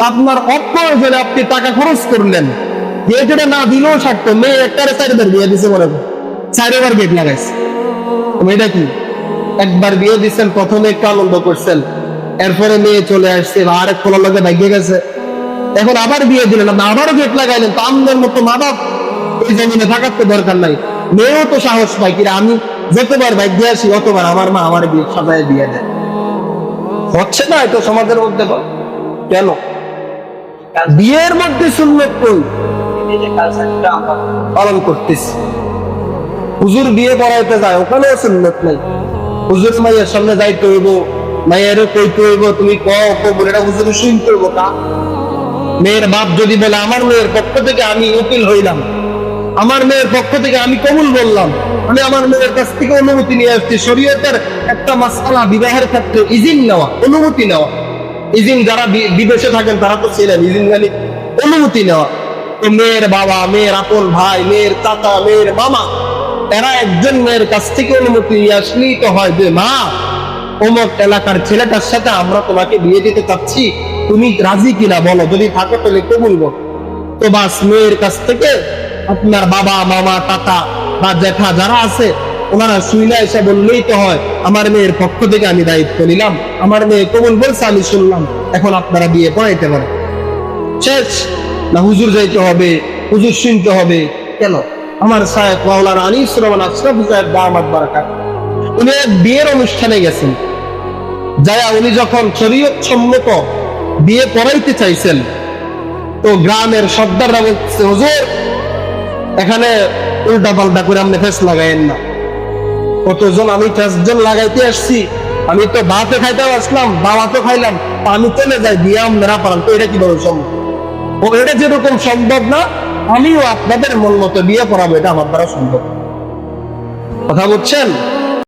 আপনার অপ্রয়োজনে আপনি টাকা খরচ করলেন, গেটটা না দিলেও থাকতো, মেয়ে একটারে 4বার বিয়ে দিছে, মনে করেন 4বার গেট লাগাইছে। এটা কি, একবার বিয়ে দিচ্ছেন, প্রথমে একটু আনন্দ করছেন, এরপরে মেয়ে চলে আসছে, আরেক কোন লোকে ভাগ্যে গেছে, এখন আবার বিয়ে দিলেন, আপনি আবারও গেট লাগাইলেন। তো আমাদের মতো মা বাপ ওই জমিনে থাকার তো দরকার নাই। মেয়েও তো সাহস পায়, কিরা আমি যতবার ভাগ্যে আসি অতবার আমার মা আমার বিয়ে সাজায় দিয়ে দেয়। হচ্ছে না এটা সমাজের মধ্যে? কেন? বিয়ের মধ্যে সুন্নত কই পালন করতেছি। হুজুর বিয়ে পড়াইতে যায়, ওখানেও সুন্নত নাই। হুজুর মাইয়ের সামনে যাইতে হইব, মাইয়েরও কইতে হইব তুমি এটা হুজুর শুনতে হইব কা? মেয়ের বাপ যদি বলে আমার মেয়ের পক্ষ থেকে আমি উকিল হইলাম, আমার মেয়ের পক্ষ থেকে আমি কবুল বললাম, আমি আমার মেয়ের কাছ থেকে অনুমতি নিয়ে আসছি, শরীয়তের একটা মাসআলা বিবাহের ক্ষেত্রে ইজিন নেওয়া, অনুমতি নেওয়া। ইজিন যারা বিদেশে থাকেন তারা তো ছিলেন, ইজিন মানে অনুমতি নেওয়া। তো মেয়ের বাবা, মেয়ের আপন ভাই, মেয়ের চাচা, মেয়ের মামা, এরা একজন মেয়ের কাছ থেকে অনুমতি নিয়ে আসলেই তো হয় যে মা, অমুক এলাকার ছেলেটার সাথে আমরা তোমাকে বিয়ে দিতে চাচ্ছি, তুমি রাজি কিনা বলো, যদি থাকো তাহলে কবুল বল। তো বাস, মেয়ের কাছ থেকে আপনার বাবা, মামা, টাকা বা জ্যাঠা যারা আছে ওনারা শুইলা এসে বললেই তো হয় আমার মেয়ের পক্ষ থেকে আমি দায়িত্ব নিলাম, আমার মেয়ে কবুল বলছে, আমি শুনলাম, এখন আপনারা বিয়ে পড়াইতে পারেন। শেষ না হুজুর যাইতে হবে, হুজুর শুনতে হবে? কেন? আমার সাহেব মাওলানা আনিসুর রহমান আশরাফি সাহেব দামাত বারাকাত, উনি এক বিয়ের অনুষ্ঠানে গেছেন, যায়া উনি যখন শরীয়ত সম্মত বিয়ে পড়াইতে চাইছেন, তো গ্রামের সর্দাররা বলছে হুজুর এখানে উল্টা পাল্টা করে আপনি ফেস লাগাইেন না। কতজন, আমি 5 জন লাগাইতে আসছি, আমি তো ভাতে খাইতেও আসলাম, দাওয়াতও খাইলাম, আমি চলে যাই, বিয়ে আপনারা পালান, তো এটা কিভাবে সম্ভব? ও এটা যেরকম সম্ভব না, আমিও আপনাদের মন মতো বিয়ে পড়াবো, এটা আমার দ্বারা সম্ভব। কথা বুঝছেন?